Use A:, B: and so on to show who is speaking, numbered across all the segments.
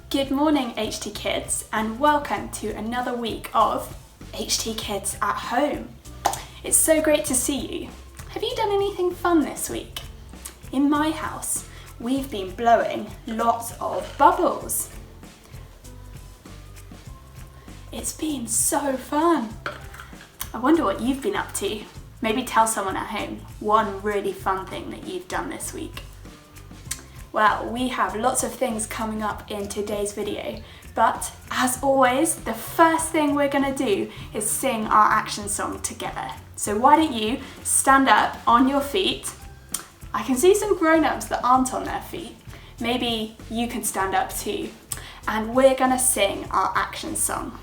A: Good morning, HT Kids, and welcome to another week of HT Kids at Home. It's so great to see you. Have you done anything fun this week? In my house, we've been blowing lots of bubbles. It's been so fun. I wonder what you've been up to. Maybe tell someone at home one really fun thing that you've done this week. Well, we have lots of things coming up in today's video, but as always, the first thing we're going to do is sing our action song together. So why don't you stand up on your feet? I can see some grown-ups that aren't on their feet. Maybe you can stand up too. And we're going to sing our action song.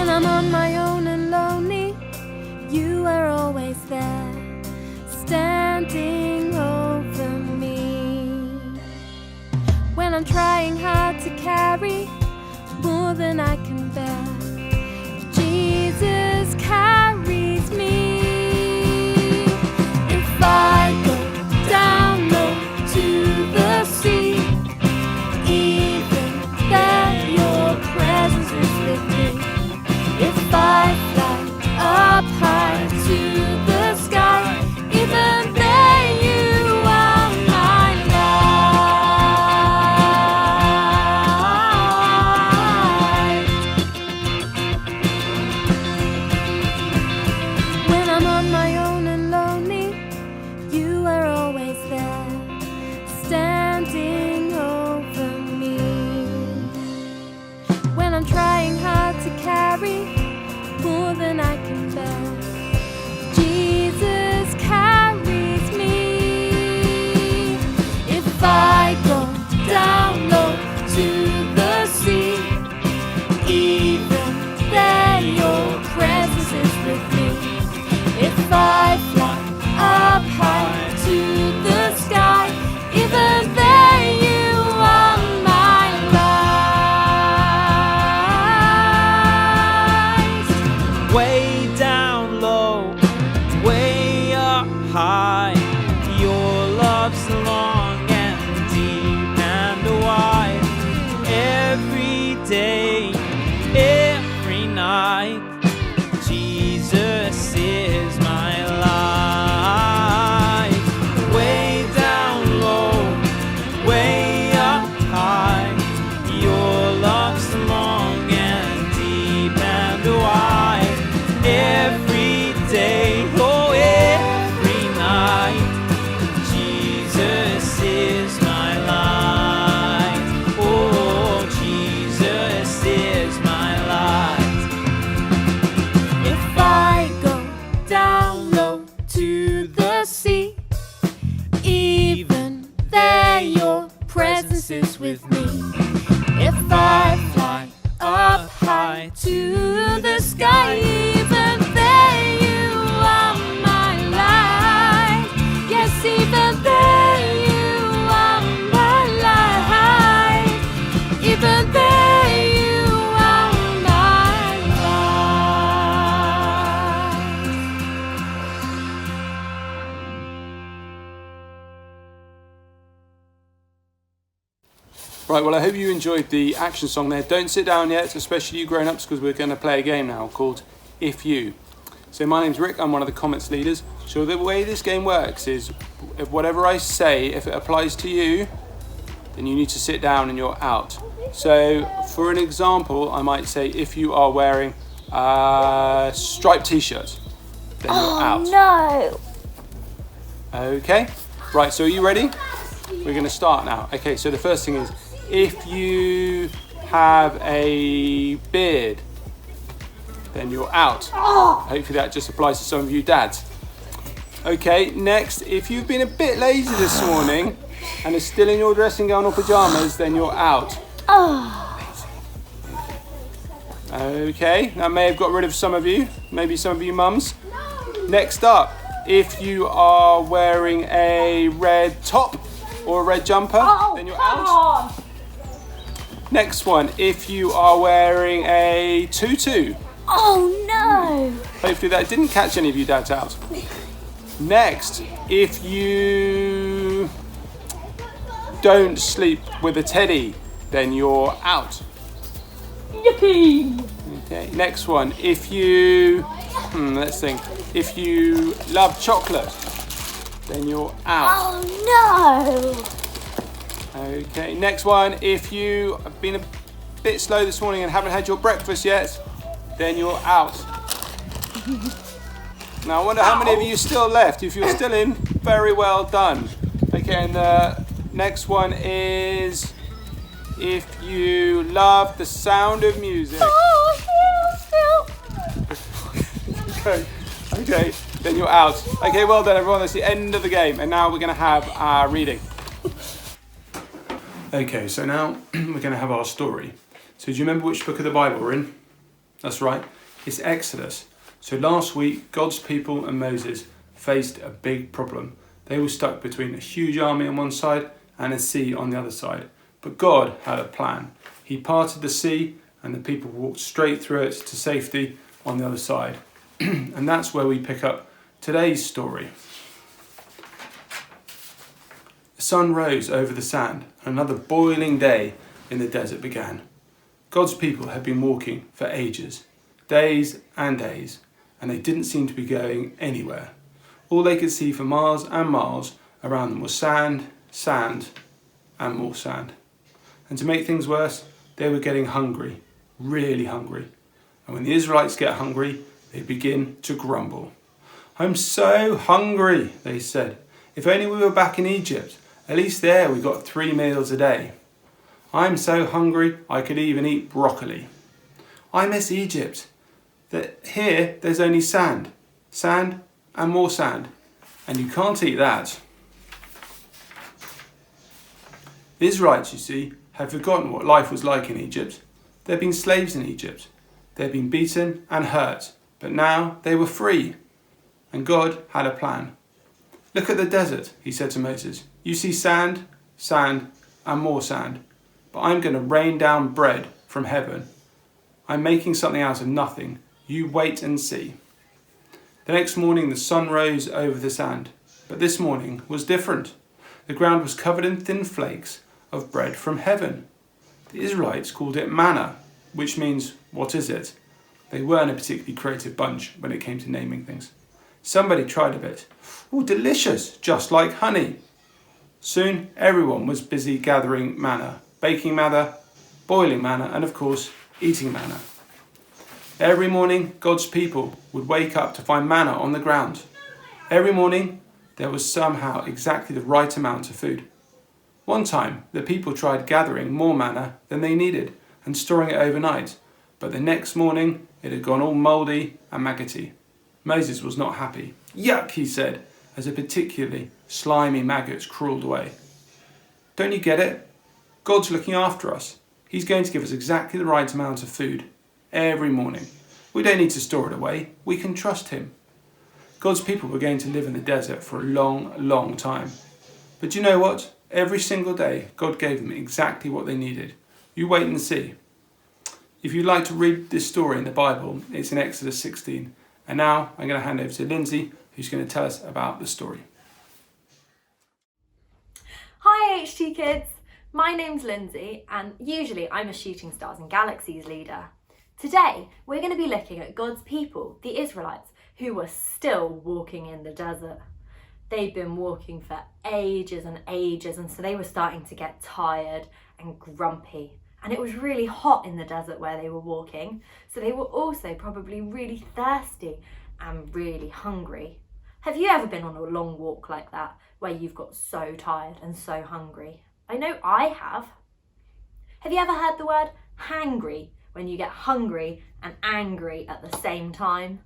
B: I'm on my own and lonely, you are always there, standing over me. When I'm trying hard to carry more than I can bear, Jesus carries me. If I go down low to the sea, even there your presence is with me. If I fly up high to the sky, even there you are my light. When I'm on my own and lonely, you are always there, standing over me. When I'm trying hard to carry more than I can bear, Jesus carries me. If I go down low to the sea, even there your presence is with me. If I fly up high to the sky, even there you are my light.
C: Way down low, way up high, your love's long and deep and wide. Every day, every night, Jesus is my life. Way down low, way up high, your love's long and deep and wide. Every day, oh every night, Jesus is my light. Oh, Jesus is my light. If I go down low to the sea, even there your presence is with me. If I fly up high to the sky, even there you are my light. Yes, even there you are my light. Even there you are my light.
D: Right, well I hope you enjoyed the action song there. Don't sit down yet, especially you grown-ups, because we're going to play a game now called If You. So my name's Rick, I'm one of the comments leaders. So the way this game works is, if whatever I say, if it applies to you, then you need to sit down and you're out. So for an example, I might say if you are wearing a striped t-shirt, then you're out.
B: No!
D: Okay, right, so are you ready? We're going to start now. Okay, so the first thing is, if you have a beard, then you're out. Hopefully that just applies to some of you dads. Okay, next, if you've been a bit lazy this morning and are still in your dressing gown or pajamas, then you're out. Okay, that may have got rid of some of you, maybe some of you mums. Next up, if you are wearing a red top or a red jumper, then you're out. Next one, if you are wearing a tutu.
B: Oh no!
D: Hopefully that didn't catch any of you dads out. Next, if you don't sleep with a teddy, then you're out.
B: Yippee!
D: Okay, next one, if you, let's think, if you love chocolate, then you're out.
B: Oh no!
D: Okay, next one, if you have been a bit slow this morning and haven't had your breakfast yet, then you're out. Now I wonder how many of you are still left. If you're still in, very well done. Okay, and the next one is if you love the sound of music. Okay, then you're out. Okay, well done everyone, that's the end of the game. And now we're gonna have our reading. Okay, so now we're gonna have our story. So do you remember which book of the Bible we're in? That's right, it's Exodus. So last week, God's people and Moses faced a big problem. They were stuck between a huge army on one side and a sea on the other side. But God had a plan. He parted the sea and the people walked straight through it to safety on the other side. And that's where we pick up today's story. The sun rose over the sand and another boiling day in the desert began. God's people had been walking for ages, days and days, and they didn't seem to be going anywhere. All they could see for miles and miles around them was sand, sand, and more sand. And to make things worse, they were getting hungry, really hungry. And when the Israelites get hungry, they begin to grumble. "I'm so hungry," they said. "If only we were back in Egypt. At least there we got 3 meals a day. I'm so hungry I could even eat broccoli. I miss Egypt. Here there's only sand, sand and more sand, and you can't eat that." The Israelites, you see, had forgotten what life was like in Egypt. They'd been slaves in Egypt. They'd been beaten and hurt, but now they were free. And God had a plan. "Look at the desert," he said to Moses. "You see sand, sand, and more sand. But I'm going to rain down bread from heaven. I'm making something out of nothing. You wait and see." The next morning the sun rose over the sand. But this morning was different. The ground was covered in thin flakes of bread from heaven. The Israelites called it manna, which means, what is it? They weren't a particularly creative bunch when it came to naming things. Somebody tried a bit. "Oh, delicious, just like honey." Soon everyone was busy gathering manna, baking manna, boiling manna, and of course, eating manna. Every morning, God's people would wake up to find manna on the ground. Every morning, there was somehow exactly the right amount of food. One time, the people tried gathering more manna than they needed and storing it overnight, but the next morning, it had gone all mouldy and maggoty. Moses was not happy. "Yuck," he said, as a particularly slimy maggot crawled away. "Don't you get it? God's looking after us. He's going to give us exactly the right amount of food every morning. We don't need to store it away. We can trust him." God's people were going to live in the desert for a long, long time. But you know what? Every single day, God gave them exactly what they needed. You wait and see. If you'd like to read this story in the Bible, it's in Exodus 16. And now I'm going to hand over to Lindsay, who's going to tell us about the story.
E: Hi HT Kids, my name's Lindsay and usually I'm a Shooting Stars and Galaxies leader. Today we're going to be looking at God's people, the Israelites, who were still walking in the desert. They'd been walking for ages and ages, and so they were starting to get tired and grumpy. And it was really hot in the desert where they were walking, so they were also probably really thirsty and really hungry. Have you ever been on a long walk like that, where you've got so tired and so hungry? I know I have. Have you ever heard the word hangry, when you get hungry and angry at the same time?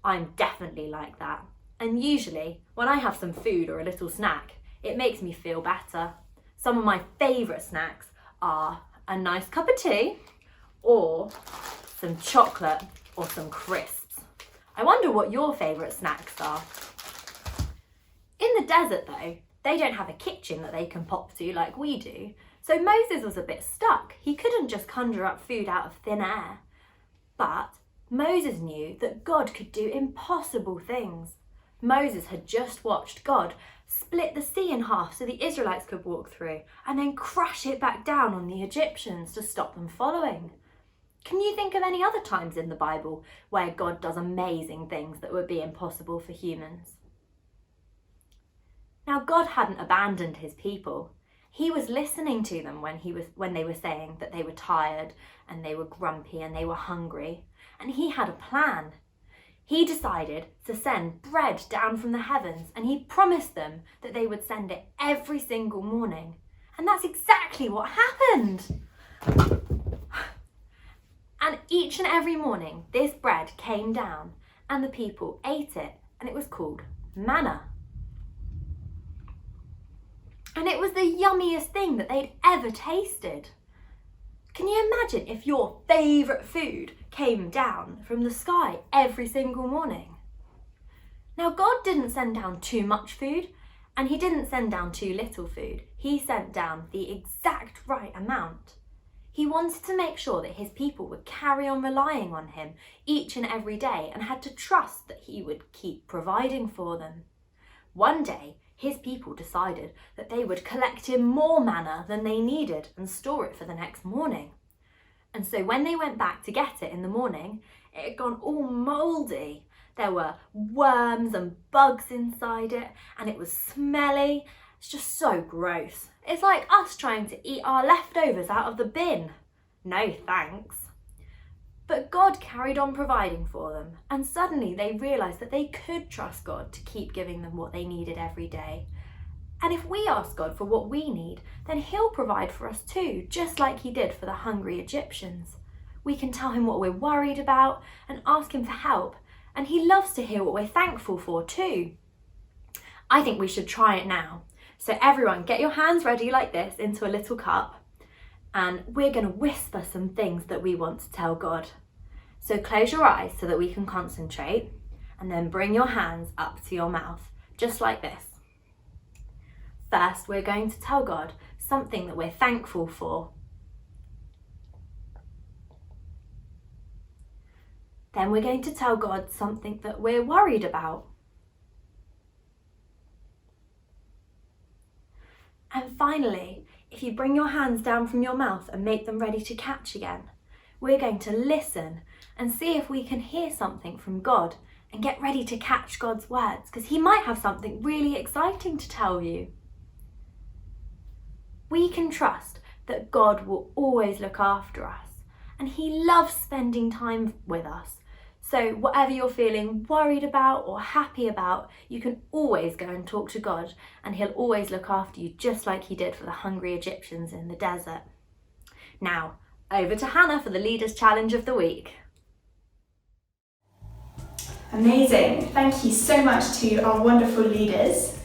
E: I'm definitely like that. And usually, when I have some food or a little snack, it makes me feel better. Some of my favourite snacks are a nice cup of tea or some chocolate, or some crisps. I wonder what your favourite snacks are. In the desert though, they don't have a kitchen that they can pop to like we do, so Moses was a bit stuck. He couldn't just conjure up food out of thin air. But Moses knew that God could do impossible things. Moses had just watched God split the sea in half so the Israelites could walk through and then crash it back down on the Egyptians to stop them following. Can you think of any other times in the Bible where God does amazing things that would be impossible for humans? Now, God hadn't abandoned his people. He was listening to them when they were saying that they were tired and they were grumpy and they were hungry. And he had a plan. He decided to send bread down from the heavens, and he promised them that they would send it every single morning. And that's exactly what happened. And each and every morning, this bread came down and the people ate it, and it was called manna. And it was the yummiest thing that they'd ever tasted. Can you imagine if your favourite food came down from the sky every single morning? Now, God didn't send down too much food, and he didn't send down too little food. He sent down the exact right amount. He wanted to make sure that his people would carry on relying on him each and every day and had to trust that he would keep providing for them. One day, his people decided that they would collect in more manna than they needed and store it for the next morning. And so when they went back to get it in the morning, it had gone all mouldy. There were worms and bugs inside it, and it was smelly. It's just so gross. It's like us trying to eat our leftovers out of the bin. No thanks. But God carried on providing for them, and suddenly they realised that they could trust God to keep giving them what they needed every day. And if we ask God for what we need, then he'll provide for us too, just like he did for the hungry Egyptians. We can tell him what we're worried about and ask him for help, and he loves to hear what we're thankful for too. I think we should try it now. So everyone, get your hands ready like this into a little cup, and we're going to whisper some things that we want to tell God. So close your eyes so that we can concentrate, and then bring your hands up to your mouth, just like this. First, we're going to tell God something that we're thankful for. Then we're going to tell God something that we're worried about. And finally, if you bring your hands down from your mouth and make them ready to catch again, we're going to listen and see if we can hear something from God and get ready to catch God's words, because he might have something really exciting to tell you. We can trust that God will always look after us, and he loves spending time with us. So whatever you're feeling worried about or happy about, you can always go and talk to God, and he'll always look after you, just like he did for the hungry Egyptians in the desert. Now, over to Hannah for the Leaders Challenge of the Week.
A: Amazing. Thank you so much to our wonderful leaders.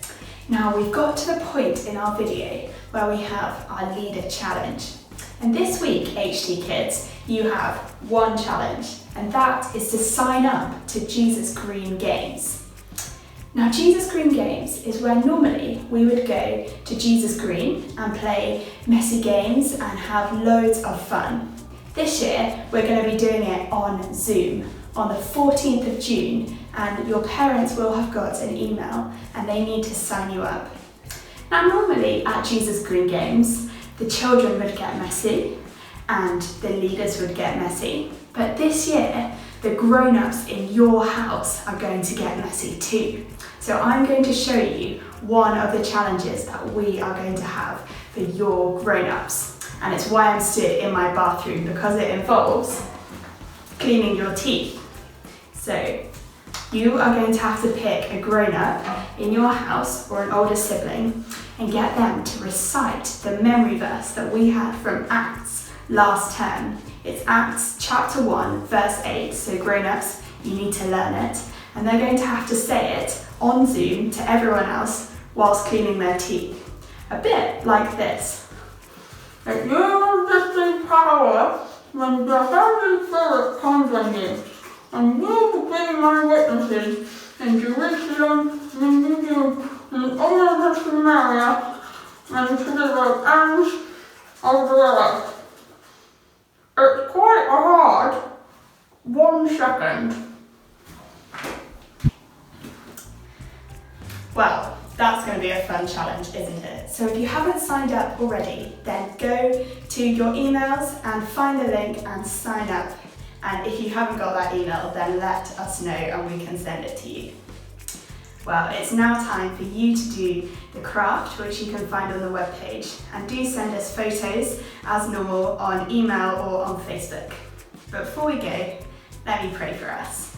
A: Now we've got to the point in our video where we have our leader challenge. And this week, HT Kids, you have one challenge, and that is to sign up to Jesus Green Games. Now, Jesus Green Games is where normally we would go to Jesus Green and play messy games and have loads of fun. This year, we're going to be doing it on Zoom on the 14th of June, and your parents will have got an email and they need to sign you up. Now, normally at Jesus Green Games, the children would get messy and the leaders would get messy. But this year, the grown-ups in your house are going to get messy too. So I'm going to show you one of the challenges that we are going to have for your grown-ups. And it's why I'm stood in my bathroom, because it involves cleaning your teeth. So you are going to have to pick a grown-up in your house or an older sibling and get them to recite the memory verse that we had from Acts last term. It's Acts chapter 1 verse 8, so grown-ups, you need to learn it. And they're going to have to say it on Zoom to everyone else whilst cleaning their teeth. A bit like this. Like, you have power
F: when the Holy Spirit comes on you, and will be my witnesses in Jerusalem, in Judea, in all of Samaria, and to the ends of the earth. It's quite hard. 1 second.
A: Well, that's going to be a fun challenge, isn't it? So if you haven't signed up already, then go to your emails and find the link and sign up. And if you haven't got that email, then let us know and we can send it to you. Well, it's now time for you to do the craft, which you can find on the webpage. And do send us photos as normal on email or on Facebook. But before we go, let me pray for us.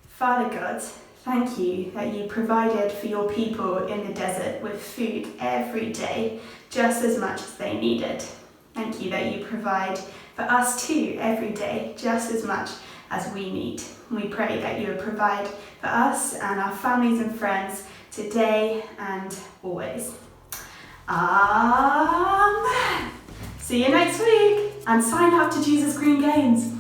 A: Father God, thank you that you provided for your people in the desert with food every day, just as much as they needed. Thank you that you provide for us too every day, just as much as we need. We pray that you would provide for us and our families and friends today and always. Amen. See you next week and sign up to Jesus Green Games.